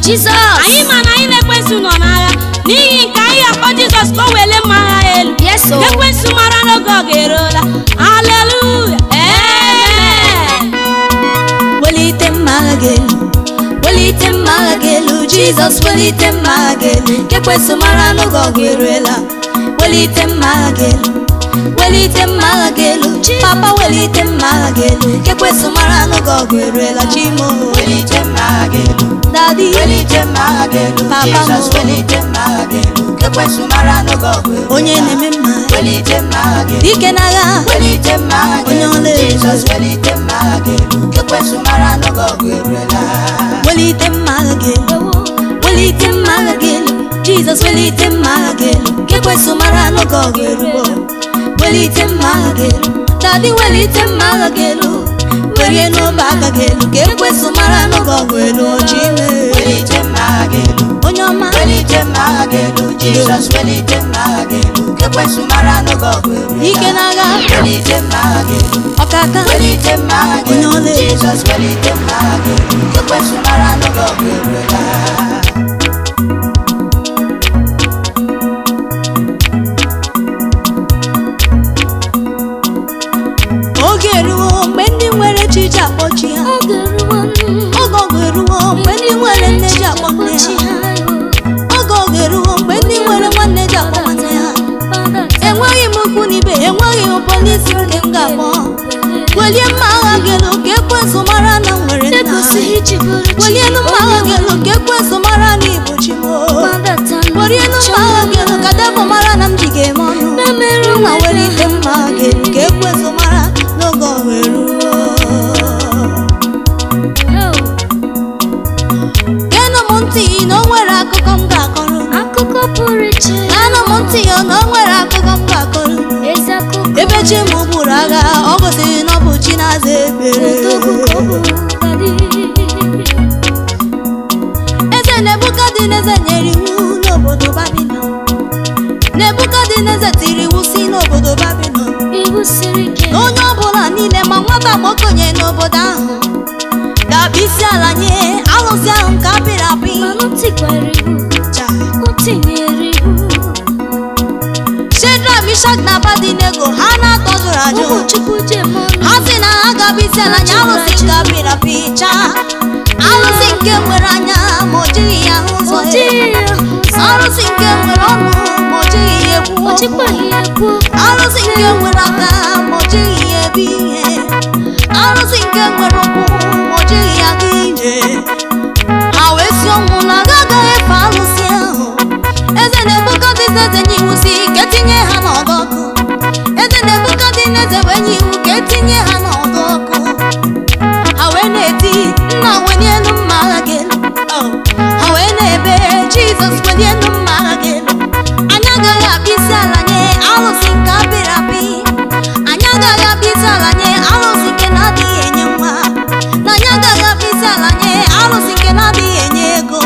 Jesus. Anyị ma na anyị na-ekwensu nọ n'agha n'ihi nke anyị akpọ Jizọs ka o wele mma agha elu. Yes, sir. Ekwensu mara n'oge ọ ga-eruola. Hallelujah. Amen. Welite mma agha elu, welite mma agha elu, Jesus welite mma agha elu, ekwensu mara n'oge ọ ga-eruola. Welite mma agha elu, welite mma agha elu, Papa welite mma agha elu, ekwensu mara n'oge ọ ga-eruola. Chimo welite mma agha elu, Daddy welite mma agha elu, Papa Jesus welite mma agha elu, ekwensu mara n'oge ọ ga-eruola. onye na-eme mma welite mma agha elu, dike n'agha welite mma agha onye elu, ọla Jesus welite mma agha elu, ekwensu mara n'oge ọ ga-eruola. welite mma agha elu, welite mma agha elu, Jesus welite mma agha elu, ekwensu mara n'oge ọ ga-eruola. Welite mma agha elu, Daddy welite mma agha elu, werie n'obe aka gị elu ka ekwensu mara n'oge ọ ga-eruola. Chime welite mma agha elu, onye ọma welite mma agha elu, Jesus welite mma agha elu, ekwensu mara n'oge ọ ga-eruola. ike n'agha welite mma agha elu, ọkaka welite mma agha onye elu, ọla Jesus welite mma agha elu, ekwensu mara n'oge ọ ga-eruola. oge eruo mgbe ndị nwere chi ji akpọ chi ha. Oge eruo mgbe ndị nwere nne ji akpọ nne ha. Oge eruo mgbe ndị nwere nwanne ji akpọ nwanne ha. Enweghị m ukwu n'ibe, enweghị m polisi nke m ga-akpọ. Welie mma agha gị elu ka ekwensu mara na m nwere nna. Welienu mma agha gị elu ka ekwensu mara na ịbụ chi m. Welienu mma agha gị elu ka devil mara na m ji ga-eme ọnụ. Nna welite mma agha gị elu ka ekwensu mara n'oge ọ ga-eruo. Geenụ m ntị na o nwere akụkọ m ga-akọrọ. Akụkọ pụrụ iche. Geenụ m ntị na o nwere akụkọ m ga-akọrọ. Ezi akụkọ. Ebe chi m gburu agha, ọ gosiri na ọ bụ chi na-aza ekpere. Eze Nebukadneza nyere iwu n'obodo Babilọn. Nebukadneza tiri iwu si n'obodo Babilọn Iwu siri ike. na onye ọbụla niile ma nwata ma okenye n'obodo ahụ ga-abịa isi ala nye alụsị ahụ nke apịrị apị. Mana o tikwara iwu. O tinyere iwu. Shadrach, Meshach na Abednego ha na-atọzuru ajụ. Ụmụchukwu ji eme ọnụ. Ha sị na ha ga-abịa isi ala nye alụsị nke apịrị apị. Alụsị nke nwere anya ma o jighị ya hụ ụzọ. O jighị ya hụ ụzọ. Alụsị nke nwere ọnụ ma o jighị ya ekwu O okwu. jikwaghị ya ekwu. Alụsị nke nwere aka ma o jighị ya ebi ihe. Alụsị nke nwere ụkwụ ma o jighị ya aga ije. Ha wee si ọnwụ na ha agaghị efe alụsị ahụ. Eze Nebukadneza nye iwu si ka etinye ha n'ọdọ ọkụ. Eze Nebukadneza wee nye iwu ka etinye ha n'ọdọ ọkụ. Ha wee na-eti, nna welienu mma agha gị elu. Ha wee na-ebe, Jizọs welienu mma agha gị elu. Anyị agaghị abịa isi ala nye alụsị nke apịrị apị. Anyị agaghị abịa isi ala nye alụsị nke na-adịghị enye nwa. Na anyị agaghị abịa isi ala nye alụsị nke na-adịghị enye ego.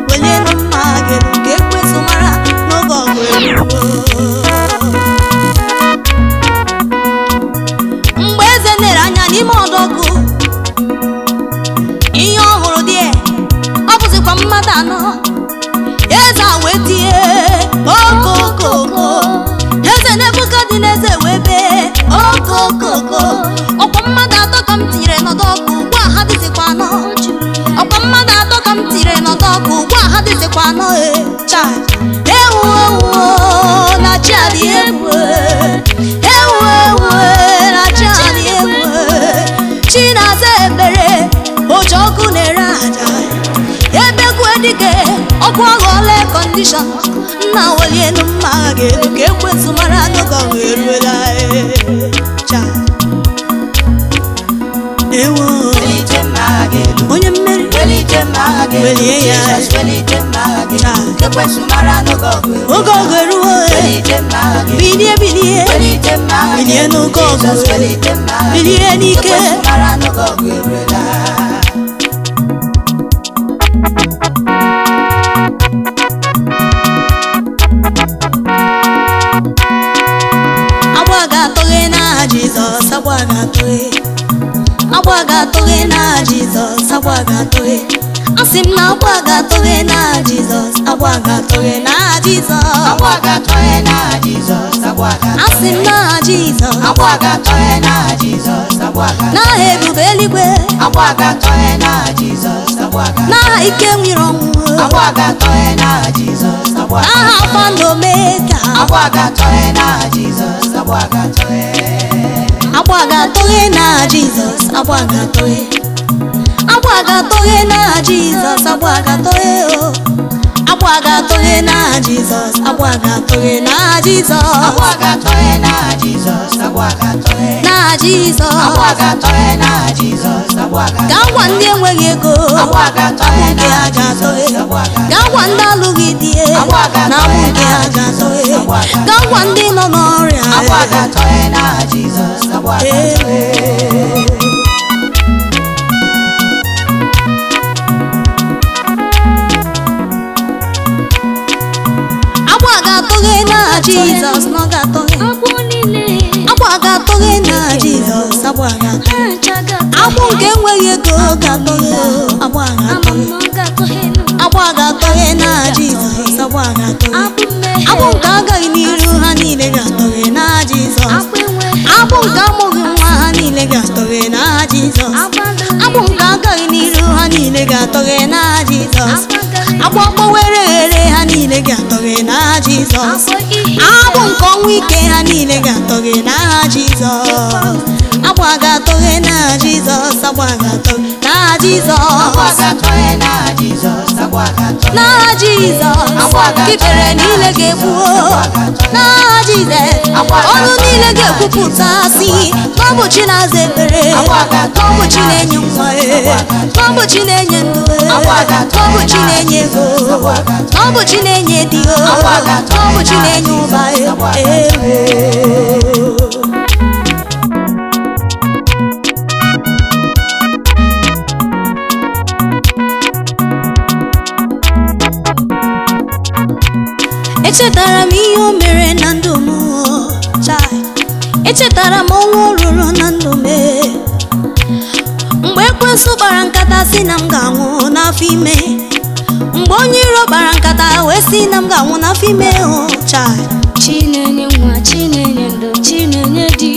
Welienu mma agha gị elu ka ekwensu mara n'oge ọgụ eruo. Mgbe eze lere anya n'ime ọdọgụ, ihe ọ hụrụ dị ọ bụzikwa mmadụ anọ. Eze a wee tie okokoko. Eze Nebukadneza wee bee okokoko. Ọkwa mmadụ atọ ka m tinyere n'ọdọgụ, ugbu a ha dịzikwa anọ. Ọkwa mmadụ atọ ka m tinyere n'ọdọgụ, ugbu a ha dịzikwa anọ. Ewu ewu na chi adị egwu. Ewu ewu na chi adị egwu. Chi na-aza ekpere, oji ọkụ na-ere aja. Ebekwe dike ọkụ aghọọla kọndishọn. Nna welienu mma agha gị elu ka ekwensu mara n'oge ọ eruola. Ewo welite mma agha elu, onye mmeri welite mma agha elu, welie ya. Jesus welite mma agha elu, ekwensu mara n'oge ọ ga-eruola. Oge ọ ga-eruo, welite mma agha elu, bilie bilie welite mma agha bilie elu, n'oge ọgụ, Jesus welite mma agha elu, bilie n'ike. ekwensu mara n'oge ọ ga-eruola. Agba ga-atọghị n'aha Jizọs, agba ga-atọghị. Agba ga-atọghị n'aha Jizọs, agba ga-atọghị. Asị m na agwa ga-atọghe na Jizọs, agwa ga-atọghe na Jizọs. Agwa ga-atọghe na Jizọs, agwa ga-atọghe. Asị m na Jizọs, Agwa ga-atọghe na Jizọs, agwa ga-atọghe. na ebube eluigwe, Agwa ga-atọghe na Jizọs, agwa ga-atọghe. na ike nwere ọnwụ, Agwa ga-atọghe na Jizọs, agwa na ga-atọghe. Alfa na Omega. Agwa ga-atọghe na Jizọs, agwa ga-atọghe. Agwa ga-atọghe na Jizọs, agwa ga-atọghe. Agwa ga-atọghe na Jizọs, agwa ga-atọghe o. Agwa ga-atọghe na Jizọs, agwa ga-atọghe na Jizọs. Agwa ga-atọghe na Jizọs, agwa ga-atọghe. Na Jizọs. Agwa ga-atọghe na Jizọs, agwa ga-atọghe. Ga gwa ndị enweghị ego, Agwa ga-atọghe nke na a ga-atọghe. Jizọs, agwa ga-atọghe. Ga gwa ndị alụghị di, Agwa ga-atọghe na abụ nke na a ga-atọghe. Jizọs, agwa ga-atọghe. Ga gwa ndị nọ n'ọrịa, Agwa ga-atọghe na Jizọs, agwa ga-atọghe. agwa ga-atọghe na Jizọs, na ọ ga-atọghe. Agwọ niile Agwa ga-atọghe na Jizọs, agwa ga-atọghe. aja ga-atọghe. Agbụ nke enweghị ego ga-atọghe, agwa ga-atọghe. Amụma ga-atọghe nụ. Agwa ga-atọghe na Jizọs, agwa ga-atọghe. Abụ mmehie. Agbụ nke agaghị n'iru ha niile ga-atọghe na Jizọs. Agwọ enweghị. Agbụ nke amụghị nwa ha niile ga-atọghe na Jizọs. Agbụ nke agaghị n'iru ha niile ga-atọghe na Jizọs. Agbụ ọkpọwere ghere ha niile ga-atọghe na Jizọs. Agbụ nke ọnwụ ike ha niile ga-atọghe na Jizọs. Agwa ga-atọghe na Jizọs, agwa ga-atọghe na Agwa Jizọs. ga-atọghe na Jizọs, agwa ga-atọghe. Na Jizọs, ikpere niile ga-egbuo. Na Jizọs, ọnụ niile ga-ekwupụta sị na ọ bụ Chi na-aza ekpere, na ọ bụ Chi na-enye nwa, na ọ bụ Chi na-enye ndụ, na ọ bụ Chi na-enye ego, na ọ bụ Chi na-enye di, na ọ bụ Chi na-enye ụba. Echetara m ihe o mere na ndụ m, chai. Echetara m ọnwụ o ruru na ndụ m, mgbe ekwensu gbara nkata si na m ga-anwụ n'afọ ime, mgbe onye iro gbara nkata wee si na m ga-anwụ n'afọ ime, chai. Chi na-enye nwa, Chi na-enye ndụ, Chi na-enye di.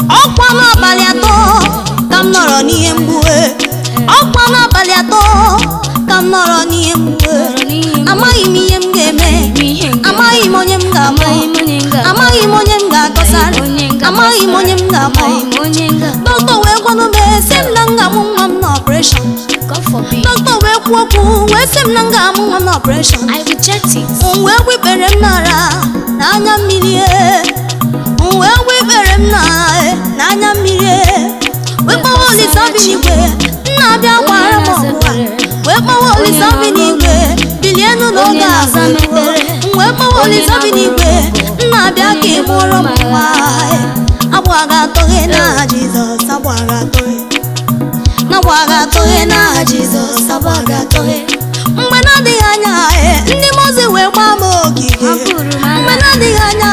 Ọkwa n'abalị atọ ka m nọrọ n'ihe mgbuwe, ọkwa n'abalị atọ ka m nọrọ n'ihe mgbuwe. Amaghị m ihe m ga-eme, amaghị m onye m ga-amụ, amaghị m onye m ga-akọsara, amaghị m onye m ga-amụ. Dọkịta wee gwanụ m sị m na m ga-amụ nwa m n'ọpreshọn. Dọkịta wee kwuo okwu wee sị m na m ga-amụ nwa m n'ọpreshọn. I reject it. Wee gwikpere m n'ara n'anya mmiri, wee gwikpere m n'anya mmiri, wee kpọwa Olise bi n'igwe, nna abịa gbara m ọgụ, wee kpọwa Olise bi n'igwe, bilienu n'oge azụ, wee kpọwa Olise bi n'igwe, nna abịa ka ị mụrụ m nwa. Agwa ga-atọghe na Jizọs, agwa ga-atọghe. Agwa ga-atọghe na Jizọs, agwa ga-atọghe. Mgbe na-adịghị anya ndị mozi wee gbaa m ogige, mgbe na-adịghị anya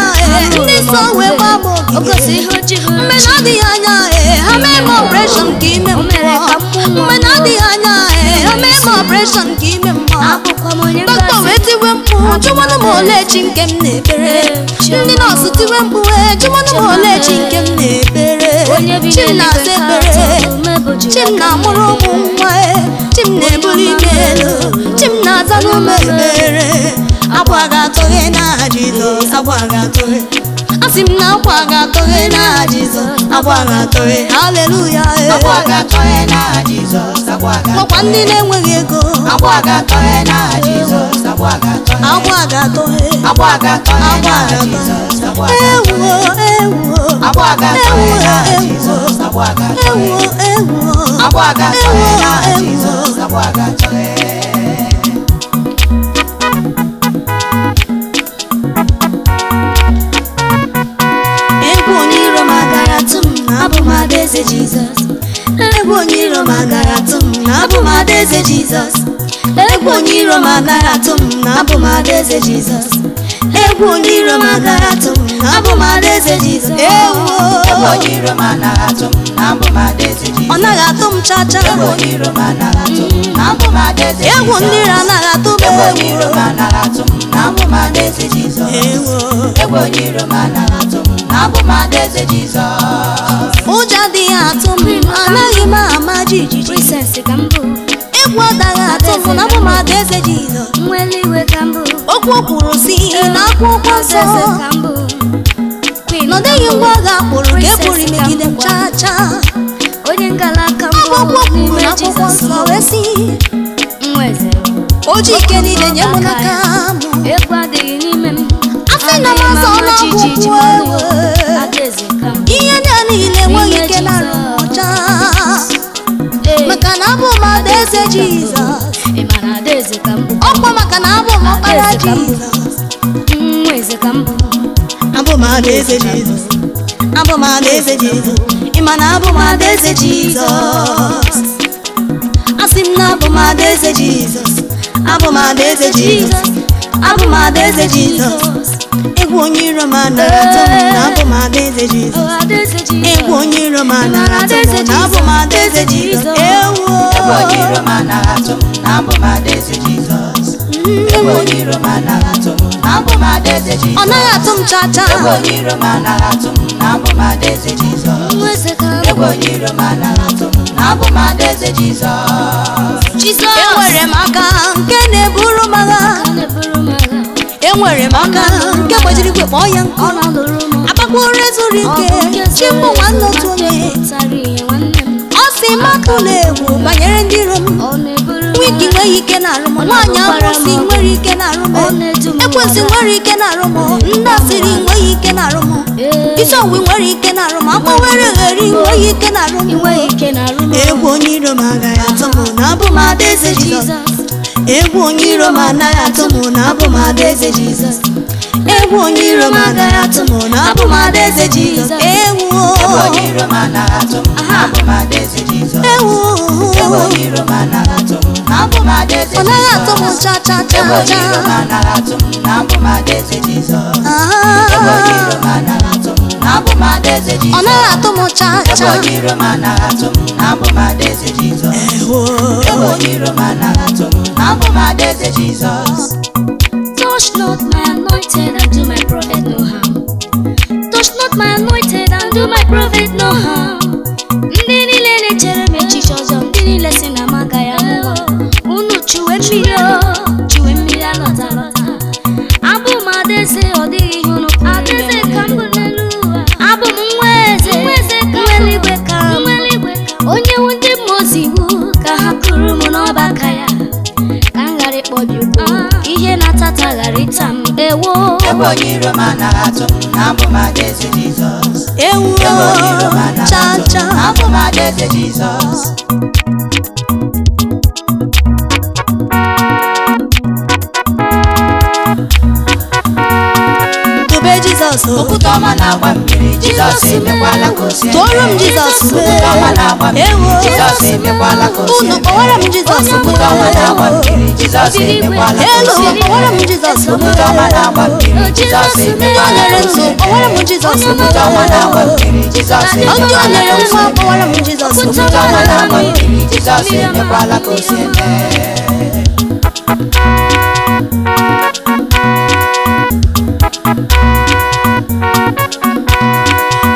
ndị nsọ wee gbaa m ogige, mgbe na-adịghị anya ha mee m ọpreshọn ka ime mmụọ, mgbe na-adịghị anya ha mee m ọpreshọn ka ime mmụọ. Dọkịta wee tiwe mkpu jụwanụ m ole chi nke m na-ekpere, ndị nọọsụ tiwe mkpu jụwanụ m ole chi nke m na-ekpere. Chi m na-aza ekpere, Chi m na-amụrụ ụmụ nwa, Chi m na-ebuli ime elu, Chi m na-aza n'ụmụ ekpere. Agwa ga-atọghe na Jizọs, agwa ga-atọghe. Asị m na agwa ga-atọghe na Jizọs, agwa ga-atọghe. Haleluya. Agwa ga-atọghe na Jizọs, agwa ga-atọghe. Ọkwa ndị na-enweghị ego, Agwa ga-atọghe na Jizọs, agwa ga-atọghe. agwa ga-atọghe. Agwa ga-atọghe na Jizọs, agwa ga-atọghe. Ewuo, ewuo, Agwa ga-atọghe na ewuo, Jizọs, agwa ga-atọghe. ewuo, ewuo, Agwa ga-atọghe na ewuo, Jizọs, agwa ga-atọghe. egwu onye iro m agara atụ m na abụ m adaeze Jizọs. Egwu onye iro m agara atụ m na abụ m adaeze Jizọs. Egwu onye iro m agara atụ m na abụ m adaeze Jizọs. egwu onye iro m agaghị atụ m na abụ m adaeze Jizọs. Egwu onye iro m anaghị atụ m na abụ m adaeze Jizọs. Ọ naghị atụ m chacha. Egwu onye iro m anaghị atụ m na abụ m adaeze Jizọs. Egwu ndị iro anaghị atụ m. Egwu onye iro m anaghị atụ m na abụ m adaeze Jizọs. Egwu onye iro m anaghị atụ m na abụ m adaeze Jizọs. Ụjọ adịghị atụ m, anaghị m ama jijiji. Princess ka m bụ, Egwu agaghị atụ m na abụ m adaeze Jizọs. nwere iwe ka m bụ, Okwu o kwuru si n'akwụkwọ nsọ adaeze ka m bụ. Queen na ọ dịghị ngwa agha akpụrụ ka e kwuru megide m chacha. onye ngala ka m Akwụkwọ bụ kwuru n'ime n'akwụkwọ Jizọs nsọ wee sị nweze. o ji ike niile nye m n'aka m. Egwu adịghị n'ime m, Asị na m azọ na jijiji akwụkwọ mmanụ, ewe. adaeze ka m bụ. Ihe ndị a niile enweghị ike na arụmụcha maka na abụ m adaeze Jizọs. Ị ma na adaeze ka m bụ, Ọkwa maka na abụ m ọkpara Jizọs. nweze ka m bụ. Abụ m adaeze Jizọs. Abụ m adaeze Jizọs. Ị ma na abụ m adaeze Jizọs. Asị m na abụ m adaeze Jizọs. Abụ m adaeze Jizọs. Abụ m adaeze Jizọs. Egwu onye iro m anaghị atụ m na abụ m adaeze Jizọs. Adaeze Jizọs. Egwu onye iro m anaghị atụ m na abụ m adaeze Jizọs. Egwu onye iro m anaghị atụ m na abụ m adaeze Jizọs. Egwu onye iro m anaghị atụ m na abụ m adaeze Jizọs. Ọ naghị atụ m chacha. Egwu onye iro m anaghị atụ m na abụ m adaeze Jizọs. Nweze ka m Egwu onye iro m anaghị atụ m na abụ m adaeze Jizọs. Jizọs. Enwere m aka nke na-eburu m agha. Ọ na-eburu m agha, Enwere m aka nke gbajiri igwe kpọọ ya nkụ. ọ na-alụrụ m ọgụ. Agbakpọrọ ezuru Ọ bụ ike nke chịpụ nwanne otu onye. pụtara ihe nwanne m. Ọ sị m atụla egwu banyere ndị iro m. Ọ na-eburu m Wiki agha, nweghị ike na-arụ m. Nwaanyị amụsị nwere ike na-arụ m. ọ na-edu m Ekwensu agha. nwere ike na-arụ m. Ndị asịrị nweghị ike na-arụ m. Ee, Isi owi nwere ike na-arụ m. Akpọwere gheri nweghị ike na-arụ m. ị nweghị ike na-arụ m. Egwu onye iro m agaghị atụ m na abụ m adaeze Jizọs. Jizọs. Egwu onye iro m anaghị atụ m na abụ m adaeze Jizọs. Egwu onye iro m agaghị atụ m na abụ m adaeze Jizọs. Egwu onye iro m anaghị atụ m na abụ m adaeze Jizọs. Egwu onye iro m anaghị atụ m na abụ m adaeze ọ Jizọs. naghị atụ m cha cha cha Egwu onye cha. iro m anaghị atụ m na abụ m adaeze Jizọs. Ah. Egwu onye iro m anaghị atụ m na abụ m adaeze Ọ Jizọs. naghị atụ m cha Egwu cha. onye iro m anaghị atụ m na abụ m adaeze Jizọs. Egwu onye iro m anaghị atụ m na abụ m adaeze Jizọs. Touch not my anointed and do my prophet no harm. Touch not my anointed and do my prophet no harm. Ndị niile na-echere m echiche ọjọọ, ndị niile si na m agaghị anwụ. Unu chụwe mmiri o, chụwe mmiri alọta alọta. Abụ m adaeze, ọ dịghị ihe unu pụrụ ime. Adaeze ka m bụ n'elu ụwa. Abụ m nwa eze, nwa eluigwe ka m. Onye nwe ndị mmụọ ozi iwu ka ha kụrụ m n'ọba aka ya. Ka m ghara ịkpọbi ụkwụ, ihe na-atata ghara ịta m. Ewo. Egwu onye iro m anaghị atụ m na abụ m adaeze Jizọs. Ewu Egwu onye iro m anaghị cha atụ m cha. na abụ m adaeze Jizọs. Dube Jizọs. Okwute ọma na-agba mmiri, Jizọs emekwala ka o sie Tụọrọ m mee. Jizọs. Okwute ọma na-agba mmiri, Ewo. Jizọs emekwala ka o sie Unu mee. kpọwara m Jizọs. Okwute ọma na-agba mmiri, Jizọs emekwala ka o Elu sie mee. kpọwara m Jizọs. Okwute ọma na-agba mmiri, Jizọs Ndị emekwala onyere ka o ndụ sie kpọwara m mee. Jizọs. Okwute ọma na-agba mmiri, Jizọs Ndị emekwala onyere ka o nwa sie mee. kpọwara m Jizọs. Okwute ọma na-agba mmiri, Jizọs emekwala ka o sie mee.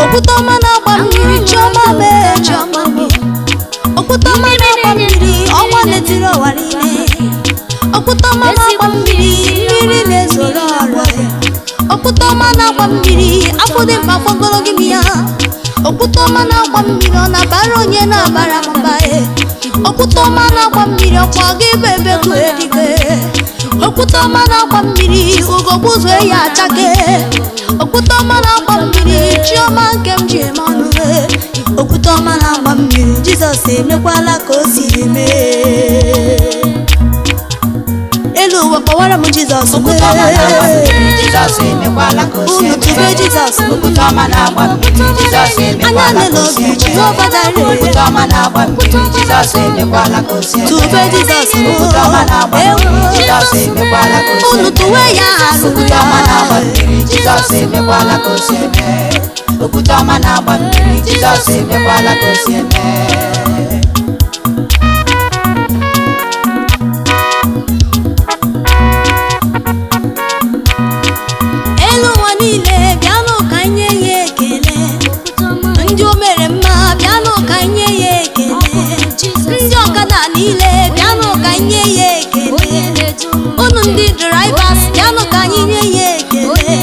Okwute ọma na-agba mmiri, chiọma mee chiọma mee. Okwute ọma na-agba mmiri, ọnwa na-etiri ụwa niile. Okwute ọma na-agba mmiri, mmiri na-ezoro ọrụ ya. Okwute ọma na-agba mmiri, afọ dị mkpa fọgọrọ gị m ya. Okwute ọma na-agba mmiri, ọ na-abara onye na-abara m mba ya. Okwute ọma na-agba mmiri, ọkwa gị bụ ebe kụ eluigwe. Okwute ọma na-agba mmiri, ugogbe ụzọ ya achake. Okwute ọma na-agba mmiri, chiọma nke m ji eme ọnụ. Okwute ọma na-agba mmiri, Jizọs emekwala ka o si eme. Elu ụwa kpọwara m Jizọs. Okwute ọma na-agba mmiri, Jizọs emekwala emekwala ka o si unu tube eme. Jizọs Okwute ọma na-agba mmiri Jizọs emekwala ka o si eme. Jehova dare Okwute ọma na-agba mmiri Jizọs emekwala ka o si eme. tube Jizọs Okwute ọma na-agba mmiri Jizọs emekwala ka o si unu eme. tuwe ya Okwute ọma na-agba mmiri Jizọs emekwala ka o si eme. Okwute ọma na-agba mmiri Jizọs emekwala ka o si eme. elu ụwa niile bịanụ ka nye ya ekele ndị o mere mma bịanụ ka nye ya ekele ndị ọkada niile bịanụ ka nye ya ekele unu ndị drivers bịanụ ka anyị nye ya ekele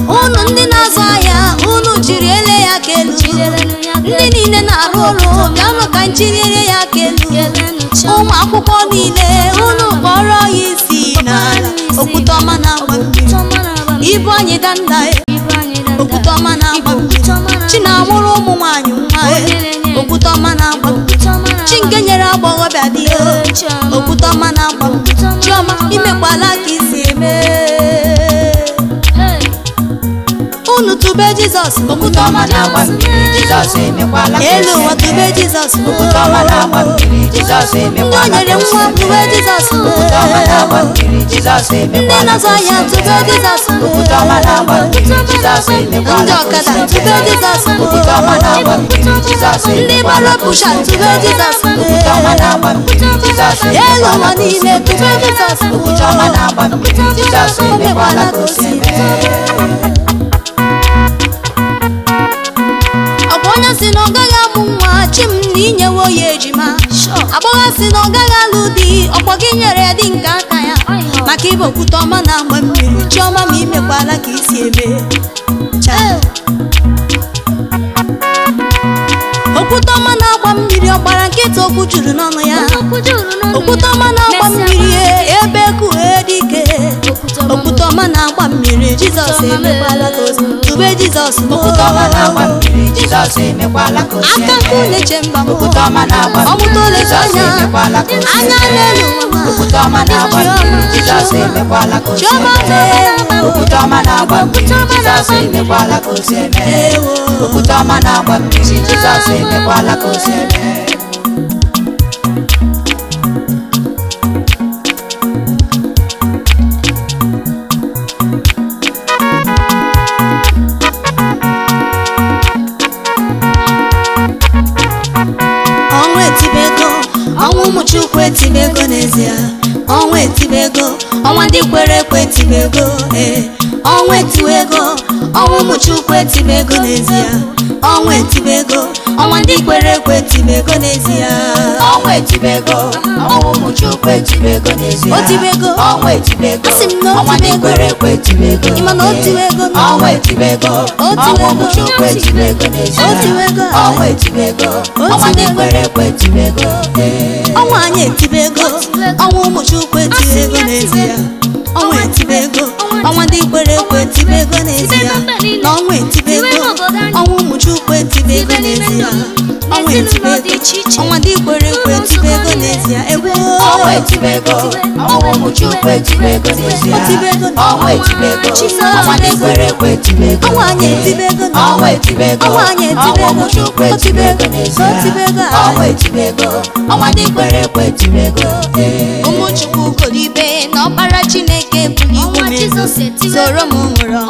unu ndị na-azụ ahịa unu jiri ele ya kelu ndị niile na-arụ ọrụ bịanụ ka nchiriere ya kelu ụmụ akwụkwọ niile unu kpọrọ ya isi n'ala okwute ọma na-agba mmiri ibu anyị danda okwute ọma na-agba mmiri chi na-amụrụ ụmụ nwaanyị nwa okwute ọma na-agba mmiri chi nke nyere agbọghọbịa dị okwute ọma na-agba mmiri chiọma imekwala ka isi eme unu tube Jizọs Okwute ọma na-agba mmiri Jizọs emekwala ka o si elu ụwa eme. tube Jizọs Okwute ọma na-agba mmiri Jizọs ndị o emekwala nyere ka o si nwa eme. tube Jizọs Okwute ọma na-agba mmiri Jizọs ndị emekwala na-azụ ka o si ahịa eme. tube Jizọs Okwute ọma na-agba mmiri Jizọs emekwala ndị ka o si ọkada eme. tube Jizọs Okwute ọma na-agba mmiri Jizọs ndị emekwala gbara ka o si pusha eme. tube Jizọs Okwute ọma na-agba mmiri Jizọs elu emekwala ụwa ka o si niile eme. tube Jizọs Okwute ọma na-agba mmiri Jizọs emekwala ka o si eme. ọ bụ onye si na ọ gaghị amụ nwa chi m na inyewo ya ejima agbọghọ si na ọ gaghị alụ di ọkpọ gị nyere ya dị nke aka ya maka ịbụ okwute ọma na-agba mmiri chiọma ma imekwala ka isi eme okwute ọma na-agba mmiri ọgbara nkịta okwu juru n'ọnụ ya okwute ọma na-agba mmiri ebe kuhe dike okwute ọma na-agba mmiri Jizọs emekwala ka o si tube Jizọs Okwute ọma na-agba mmiri Jizọs emekwala ka o si aka eme. nkụ na-eche mba Okwute ọma na-agba ọmụta mmiri oletu Jizọs anya emekwala ka o si anya eme. n'elu Okwute ọma na-agba mmiri Jizọs emekwala ka o si chiọma eme. mee Okwute ọma na-agba mmiri Jizọs emekwala ka o si eme. Okwute ọma na-agba mmiri Jizọs emekwala ka o si eme. ọnwa etibego ọnwa ụmụ Chukwu etibego n'ezie ọnwa etibego ọnwa ndị kwere ekwe etibego ọnwa etiwego ọnwa ụmụ Chukwu etibego n'ezie ọnwa etibego ọnwa ndị kwere ekwe etibego n'ezie Ọnwa etibego ọnwa ụmụ Chukwu etibego n'ezie. Otibego. Ọnwa etibego Asị m na ọnwa ndị otibego. kwere ekwe etibego. Ịma na otibego nọ. Ọnwa etibego ọnwa ụmụ Chukwu etibego n'ezie. Otibego. Ọnwa etibego ọnwa ndị kwere ekwe etibego. ọnwa anyị etibego ọnwa ụmụ Chukwu etibego n'ezie ọnwa etibego ọnwa ndị kwere ekwe etibego n'ezie na ọnwa etibego ọnwa ụmụ Chukwu etibego n'ezie ọnwa etibego ọnwa ndị kwere ekwe etibego n'ezie egwu Ọnwa etibego ọnwa ụmụ Chukwu etibego n'ezie. Otibego. Ọnwa etibego ọnwa ndị kwere ekwe etibego. ọnwa anyị etibego na Ọnwa etibego ọnwa anyị ọnwa etibego ụmụ Chukwu etibego n'ezie. Otibego. Ọnwa etibego ọnwa ndị kwere ekwe etibego. ụmụ Chukwu golibe na ọkpara Chineke bụrụ igwe mmiri soro m nwụrụ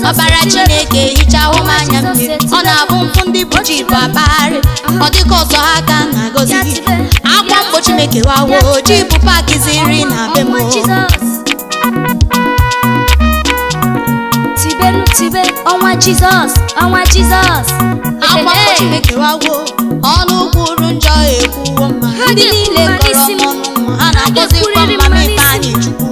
ọbara Chineke hichahụ m anya mmiri ọ na-abụ mfụ ndị bụ ji bụ akpagharị ọ dịka ọzọ ha ka na-agọzi gị akwa mgbochi mekewawo ji bụ paaki ziri na be m Tibenu tibe ọnwa Jizọs ọnwa Jizọs akwa mgbochi mekewawo ọnụ kwuru njọ ekwuwo mma ndị niile kọrọ m ọnụ nwa ha na-agọzikwa mma m Ifeanyị Chukwu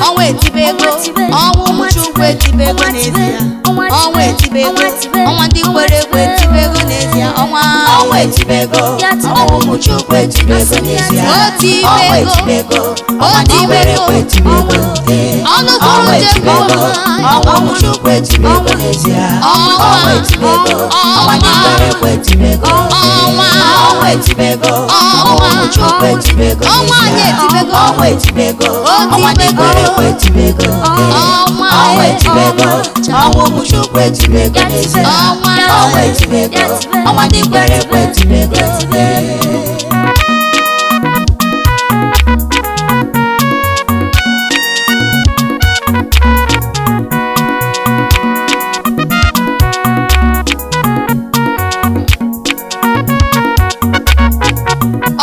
ọnwa etibego ọnwa ụmụ Chukwu etibego n'ezie ọnwa etibego ọnwa ndị kwere ekwe etibego n'ezie ọnwa Ọnwa etibego ọnwa ụmụ Chukwu etibego n'ezie. Ọnwa etibego ọnwa ndị kwere ekwe etibego. ọnụ Ọnwa kwuru etibego njọ ọnwa ụmụ Chukwu etibego n'ezie. Ọnwa etibego ọnwa ndị kwere ekwe etibego. Ọnwa etibego ọnwa ụmụ Chukwu etibego Ọnwa anyị n'ezie. etibego. Ọnwa etibego ọnwa ndị kwere ekwe etibego. Ọnwa etibego ọnwụ ụmụ Chukwu etibego n'ezie ọnwa etibego ọnwa ndị kwere ekwe etibego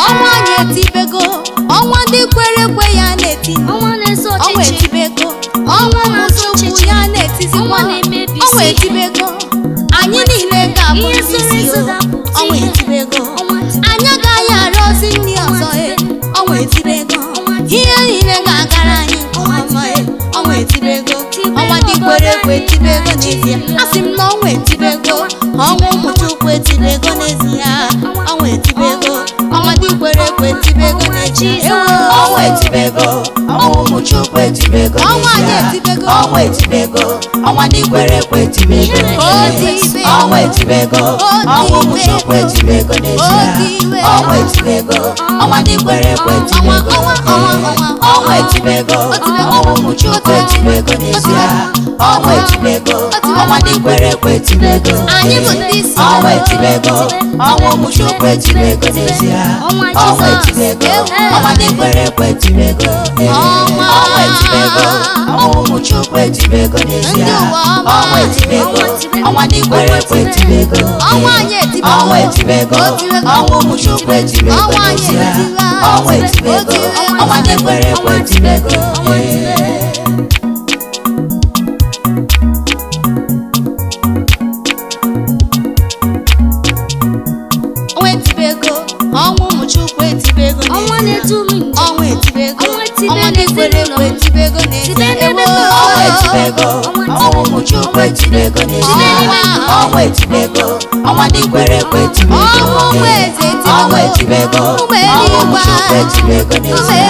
ọnwa anyị etibego ọnwa ndị kwere ekwe ya na-eti ọnwa na-ezo ọnwa ọchịchị etibego ọnwa ụmụ Chukwu ya na-etizikwa ọnwa na-emebi ọnwa etibego anyị niile ga-abụ ihe ndị zoro isi ezo o. dapụta ọnwa ihe. etibego Ọnwa anyị agaghị arịọzi ndị ọzọ ọnwa etibego ihe niile ga-agara anyị nke ọma ọnwa etibego ọnwa ndị kwere ekwe etibego n'ezie asị m na ọnwa etibego ọnwa ụmụ Chukwu etibego n'ezie ọnwa etibego ọnwa ndị kwere ekwe etibego n'ezie ọnwa etibego ọnwa ụmụ Chukwu etibego ọnwa anyị n'ezie etibego ọnwa etibego ọnwa ndị kwere ekwe etibego ọnwa etibego ọnwa ụmụ Chukwu etibego n'ezie ọnwa etibego ọnwa ndị kwere ekwe etibego ọnwa etibego ọnwa ụmụ Chukwu etibego n'ezie ọnwa etibego ọnwa ndị kwere ekwe etibego anyị bụ ndị isi ọnwa etibego ọnwa ụmụ Chukwu etibego n'ezie ọnwa etibego ọnwa ndị kwere ekwe etibego ọnwa etibego ọnwa ụmụ Chukwu etibego n'ezie ọnwa etibego ọnwa ndị kwere ekwe etibego ọnwa anyị etibego ọnwa etibego ọnwa ụmụ Chukwu etibego n'ezie ọnwa etibego ọnwa ndị kwere ekwe etibego ọnwa etibego ọnwa ụmụ Chukwu etibego ọnwa na-edu m njem ọnwa etibego ọnwa etibego ọnwa ndị kwere ekwe etibego Tibe n'ezie n'ebe ọnwa etibego ọnwa ụmụ Chukwu etibego n'ezie ọnwa etibego ọnwa ndị kwere ekwe etibego ọnwa eze ọnwa etibego ọnwa ụmụ Chukwu etibego n'ezie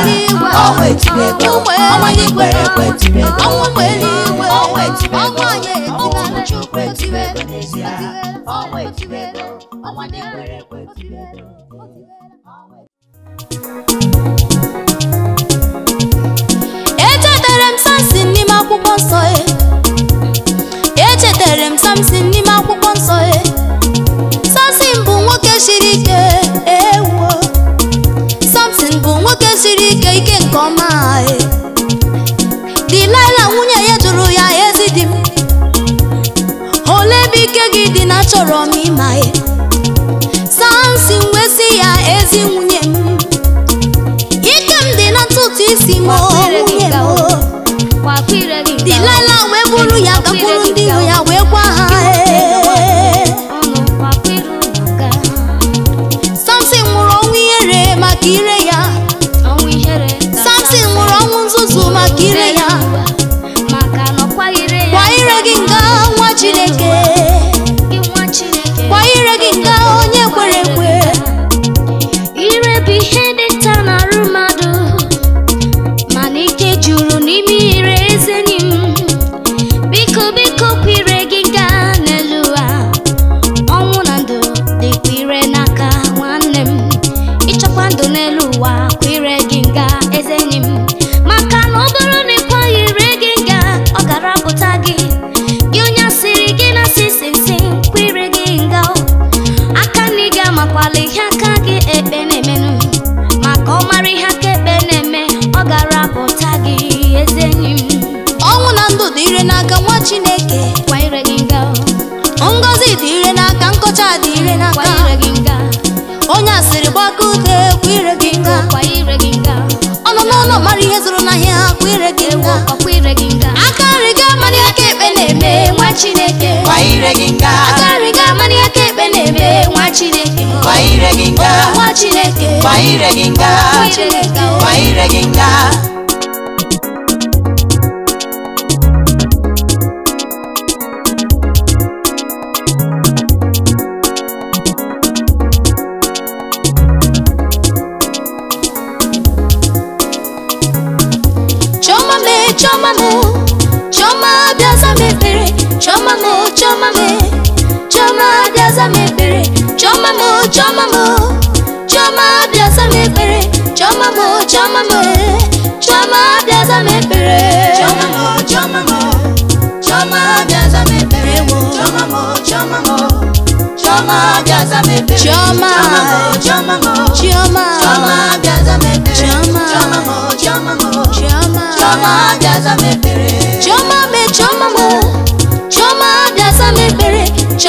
ọnwa etibego ọnwa ndị kwere ekwe etibego ọnwa eluigwe ọnwa etibego ọnwa anyị ọnwa ụmụ etibego Chukwu etibego n'ezie ọnwa etibego ọnwa ndị kwere ekwe etibego echetara m Samson n'ime akwụkwọ nsọ echetara m Samson n'ime akwụkwọ nsọ Samson bụ nwoke siri ike ewo Samson bụ nwoke siri ike ike nke ọma Delilah nwunye ya jụrụ ya ezi di m ole ebe ike gị dị na achọrọ m ịma Samson wee sị ya ezi nwunye m ike m dị na ntutu isi m nwunye m Wakwire gị Delilah wee buru ya gakwuru ndị iro ya wee gwa ha ọnụ wakwire ụga Samson nwụrụ ọnwụ ihere maka ire ya ọnwụ ihere Samson nwụrụ ọnwụ nzuzu maka ire ya maka na ọkwa ire ya kwa ire gị nga nwa Chineke gị nwa Chineke kwa ire gị nga onye kwere ekwe ire bụ ihe dị nta n'arụ mmadụ mana ike juru n'ime ire eze enyi m biko biko kwire gị gaa n'elu ụwa ọnwụ na ndụ dịkwa ire n'aka nwanne m ịchọkwa ndụ n'elu ụwa kwire gị gaa eze enyi m maka na ọ bụrụ na ịkwaghị ire gị gaa ọ gara pụta gị gị onye asịrị gị na sisi kwire gị gaa aka na ị ga-amakwala ihe aka gị ekpe na-emenụ maka ọ mara ihe aka ekpe na-eme ọ gara pụta gị eze enyi m ọnwụ na ndụ dị ire n'aka nwa Chineke kwa ire gị gaa ngọzi dị ire n'aka nkọcha dị ire kwa n'aka ire gị gaa onye asịrị gbaka ute kwa ire gị nga kwa ire gị gaa ọnụ n'ọnụ mara ihe zụrụ n'ahịa kwa ire gị nga ọkwa ire gị gaa aka nri ga amara aka ekpe na-eme nwa Chineke kwa ire gị nga aka nri ga amara aka ekpe na-eme nwa Chineke kwa ire gị nga nwa Chineke kwa ire gị nga nwa Chineke kwa ire gị nga Choma me, choma mo, choma biaza me pere, choma mo, choma me, choma biaza me pere, choma mo, choma mo, choma biaza me pere, choma mo, choma mo, choma biaza me pere, choma mo choma biaza Chioma bịaza mepere. Chioma. Chioma mo. Chioma. Chioma bịaza mepere. Chioma. Chioma mo. Chioma mo. Chioma. Chioma bịaza mepere. Chioma me, Chioma